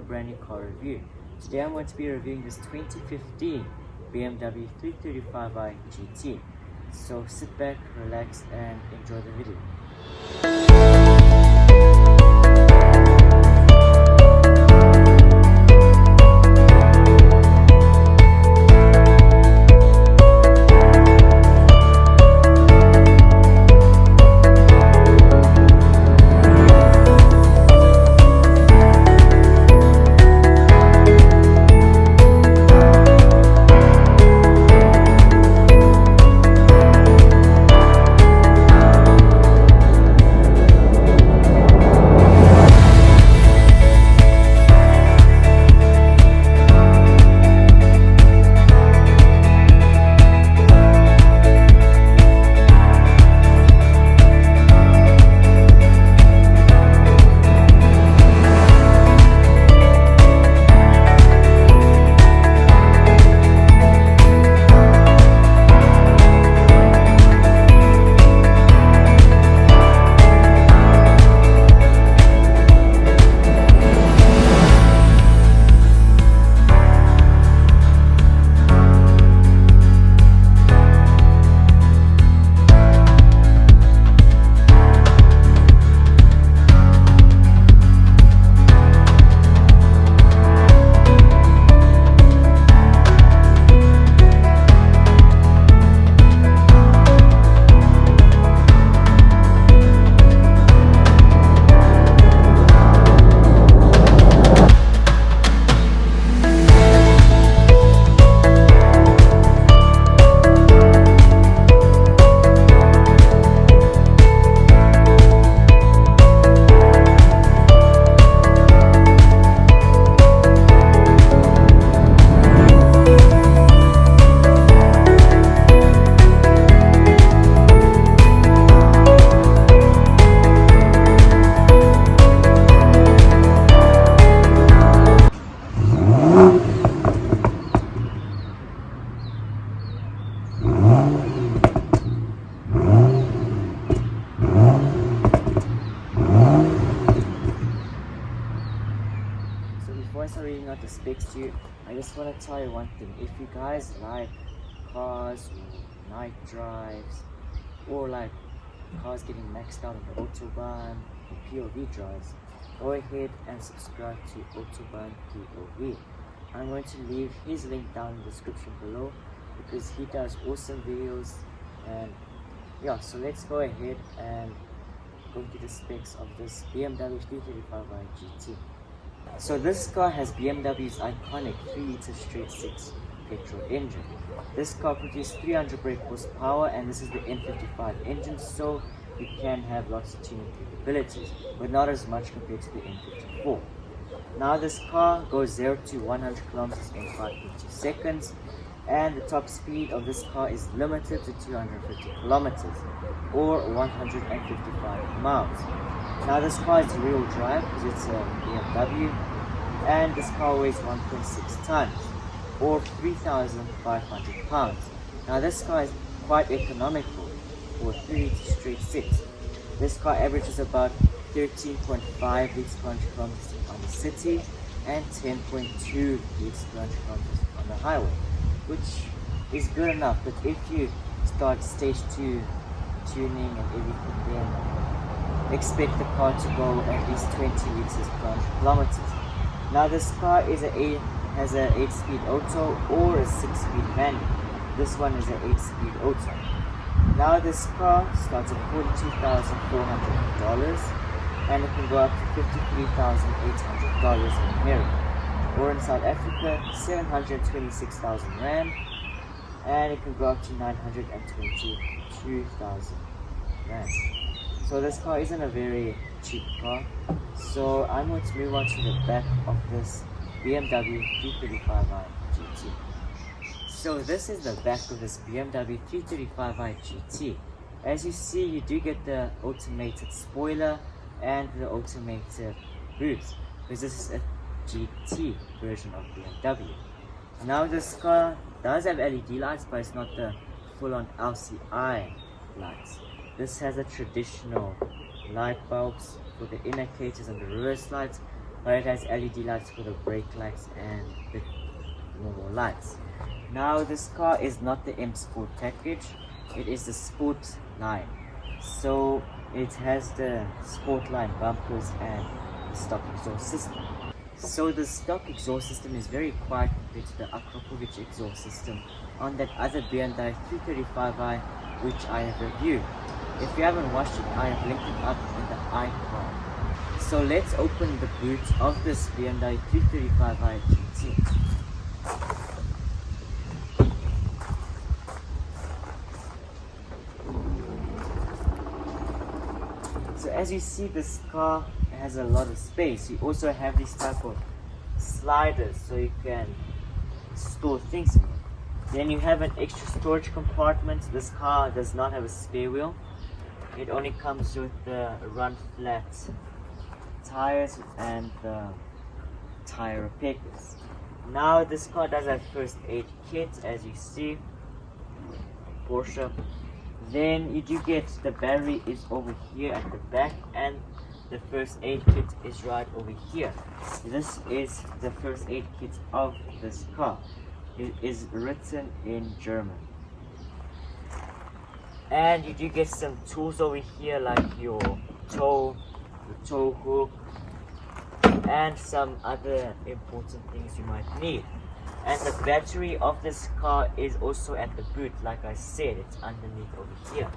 brand new car review. Today I'm going to be reviewing this 2015 BMW 335i GT. So sit back, relax and enjoy the video. Before I start reading out the specs to you, I just want to tell you one thing. If you guys like cars or night drives, or like cars getting maxed out on the Autobahn or POV drives, go ahead and subscribe to Autobahn POV. I'm going to leave his link down in the description below because he does awesome videos. And yeah, so let's go ahead and go to the specs of this BMW 335i GT. So this car has BMW's iconic 3-liter straight-six petrol engine. This car produces 300 brake horsepower, and this is the N55 engine, so you can have lots of tuning capabilities, but not as much compared to the N54. Now this car goes 0 to 100 kilometers in 5.2 seconds, and the top speed of this car is limited to 250 kilometers or 155 miles. Now this car is rear-wheel drive because it's a BMW, and this car weighs 1.6 tons or 3,500 pounds. Now this car is quite economical for 3-liter straight-six. This car averages about 13.5 liters per 100 kilometers on the city and 10.2 liters per 100 kilometers on the highway, which is good enough. But if you start stage 2 tuning and everything, then expect the car to go at least 20 liters per 100 kilometers. Now this car has an 8-speed auto or a 6-speed manual. This one is an 8-speed auto. Now this car starts at $42,400 and it can go up to $53,800 in America, or in South Africa 726,000 Rand, and it can go up to 922,000 Rand. So this car isn't a very cheap car. So I'm going to move on to the back of this BMW 335i GT. So this is the back of this BMW 335i GT. As you see, you do get the automated spoiler and the automated boost, because this is a GT version of BMW. Now this car does have LED lights, but it's not the full-on LCI lights. This has a traditional light bulbs for the indicators and the reverse lights, but it has LED lights for the brake lights and the normal lights. Now this car is not the M Sport package, it is the Sport line. So it has the Sport line bumpers and the stock exhaust system. So the stock exhaust system is very quiet compared to the Akrapovic exhaust system on that other BMW 335i which I have reviewed. If you haven't watched it, I have linked it up in the icon. So let's open the boot of this BMW 335i GT. So as you see, this car has a lot of space. You also have these type of sliders so you can store things in it. Then you have an extra storage compartment. This car does not have a spare wheel. It only comes with the run flat tires and the tire repair kits. Now this car does have first aid kit, as you see, Porsche. Then you do get the battery is over here at the back and the first aid kit is right over here. This is the first aid kit of this car. It is written in German. And you do get some tools over here like your tow, the tow hook, and some other important things you might need. And the battery of this car is also at the boot, like I said, it's underneath over here.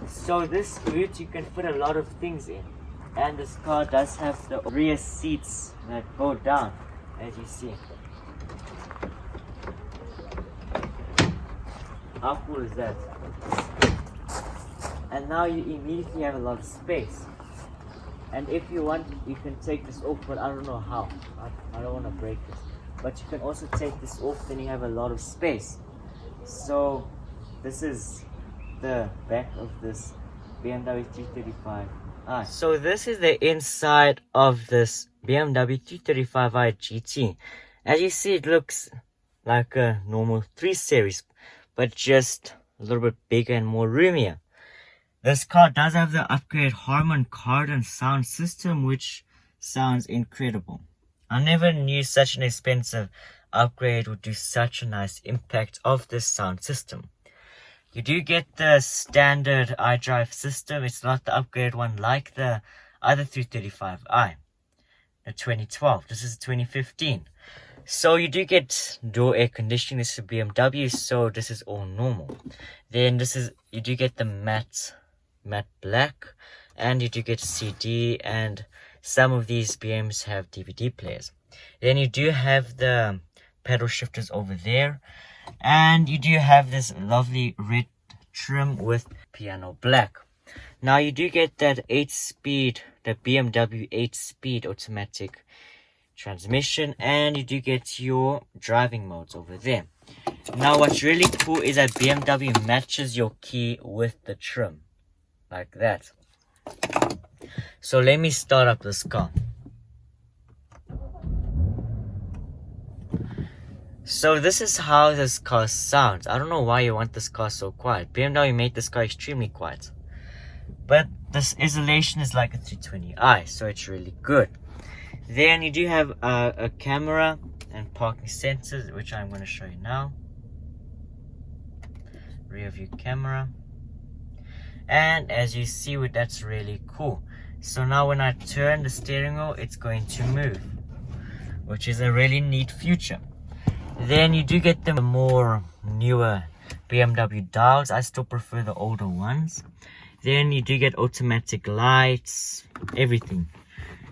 So this boot you can put a lot of things in. And this car does have the rear seats that go down, as you see. How cool is that? And now you immediately have a lot of space. And if you want, you can take this off, but I don't know how. I don't want to break this. But you can also take this off, then you have a lot of space. So this is the back of this BMW 335i. So this is the inside of this BMW 335i GT. As you see, it looks like a normal 3 Series, but just a little bit bigger and more roomier. This car does have the upgraded Harman Kardon sound system, which sounds incredible. I never knew such an expensive upgrade would do such a nice impact of this sound system. You do get the standard iDrive system. It's not the upgraded one like the other 335i, the 2012. This is 2015. So you do get door air conditioning. This is BMW, so this is all normal. Then you do get the matte black, and you do get CD, and some of these BMs have DVD players. Then you do have the pedal shifters over there, and you do have this lovely red trim with piano black. Now you do get that 8-speed, the BMW 8-speed automatic transmission, and you do get your driving modes over there. Now what's really cool is that BMW matches your key with the trim, like that. So let me start up this car. So this is how this car sounds. I don't know why you want this car so quiet. BMW made this car extremely quiet. But this isolation is like a 320i, so it's really good. Then you do have a camera and parking sensors, which I'm going to show you now. Rear view camera. And as you see, that's really cool. So now when I turn the steering wheel, it's going to move, which is a really neat feature. Then you do get the more newer BMW dials. I still prefer the older ones. Then you do get automatic lights, everything.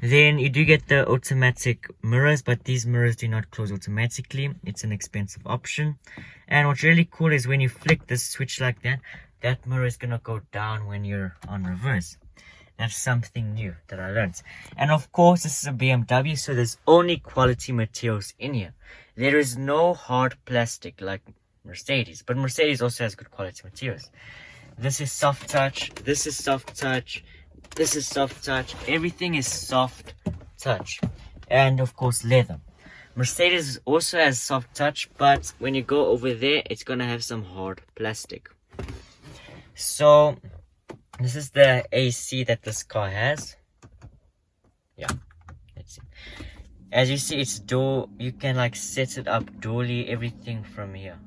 Then you do get the automatic mirrors, but these mirrors do not close automatically. It's an expensive option. And what's really cool is when you flick this switch like that, that mirror is gonna go down when you're on reverse. That's something new that I learned. And of course, this is a BMW, so there's only quality materials in here. There is no hard plastic like Mercedes, but Mercedes also has good quality materials. This is soft touch, this is soft touch, this is soft touch. Everything is soft touch. And of course, leather. Mercedes also has soft touch, but when you go over there, it's gonna have some hard plastic. So this is the AC that this car has. Yeah, let's see. As you see, it's door, you can like set it up dolly, everything from here,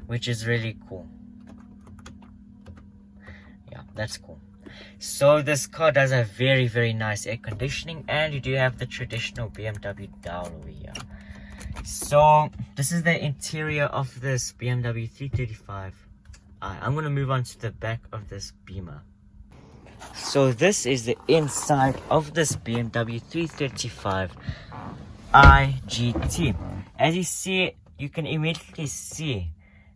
which is really cool. Yeah, that's cool. So this car does have very, very nice air conditioning, and you do have the traditional BMW dial over here. So this is the interior of this BMW 335i. I'm going to move on to the back of this Beamer. So this is the inside of this BMW 335i GT. As you see, you can immediately see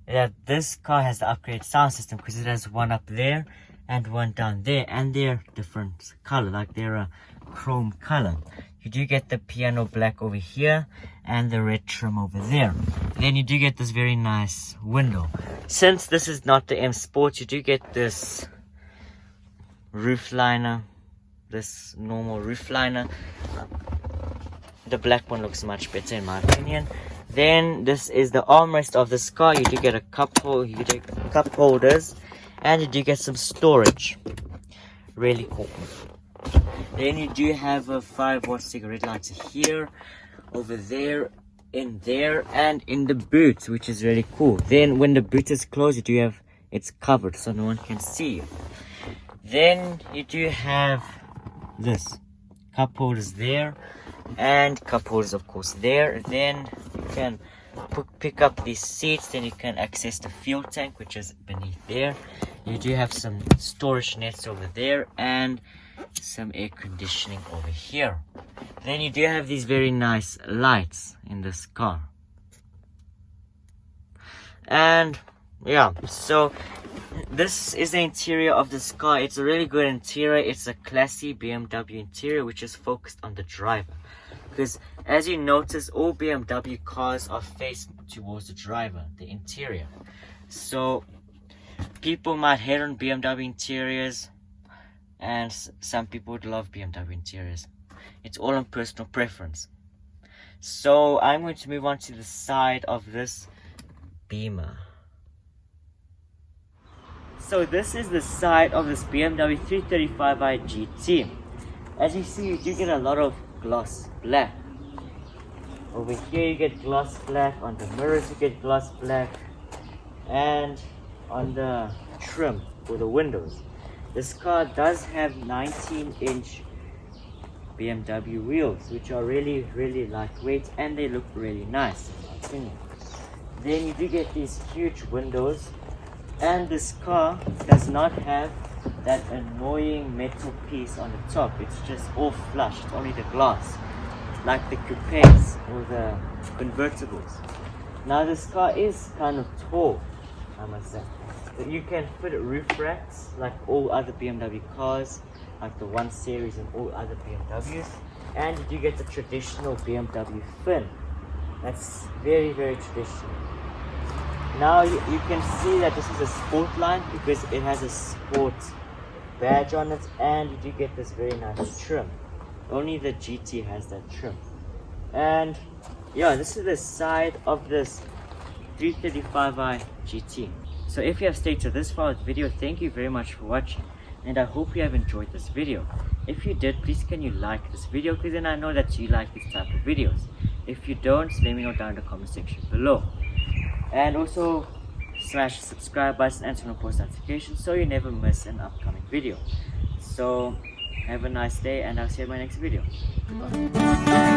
that this car has the upgraded sound system, because it has one up there and one down there, and they're different color, like they're a chrome color. You do get the piano black over here and the red trim over there. And then you do get this very nice window. Since this is not the M Sport, you do get this roof liner, this normal roof liner. The black one looks much better in my opinion. Then this is the armrest of this car. You do get a cup holder, you get cup holders, and you do get some storage. Really cool. Then you do have a 5-watt cigarette lighter here, over there, in there, and in the boot, which is really cool. Then when the boot is closed, you do have, it's covered so no one can see you. Then you do have this cup holders there, and cup holders of course there. Then you can pick up these seats, then you can access the fuel tank, which is beneath there. You do have some storage nets over there, and some air conditioning over here. Then you do have these very nice lights in this car. And yeah, so this is the interior of this car. It's a really good interior. It's a classy BMW interior, which is focused on the driver, because as you notice, all BMW cars are faced towards the driver, the interior. So people might hate on BMW interiors, and some people would love BMW interiors. It's all on personal preference. So I'm going to move on to the side of this Beamer. So this is the side of this BMW 335i GT. As you see, you do get a lot of gloss black. Over here you get gloss black, on the mirrors you get gloss black, and on the trim for the windows. This car does have 19-inch BMW wheels, which are really, really lightweight, and they look really nice in my opinion. Then you do get these huge windows, and this car does not have that annoying metal piece on the top. It's just all flush, it's only the glass, like the coupes or the convertibles. Now this car is kind of tall, I must say. You can fit roof racks like all other BMW cars, like the 1 Series and all other BMWs. And you do get the traditional BMW fin. That's very, very traditional. Now you can see that this is a sport line, because it has a sport badge on it, and you do get this very nice trim. Only the GT has that trim. And yeah, this is the side of this 335i GT. So if you have stayed to this far with the video, thank you very much for watching, and I hope you have enjoyed this video. If you did, please can you like this video, because then I know that you like this type of videos. If you don't, let me know down in the comment section below. And also smash the subscribe button and turn on post notifications so you never miss an upcoming video. So have a nice day, and I'll see you in my next video. Goodbye.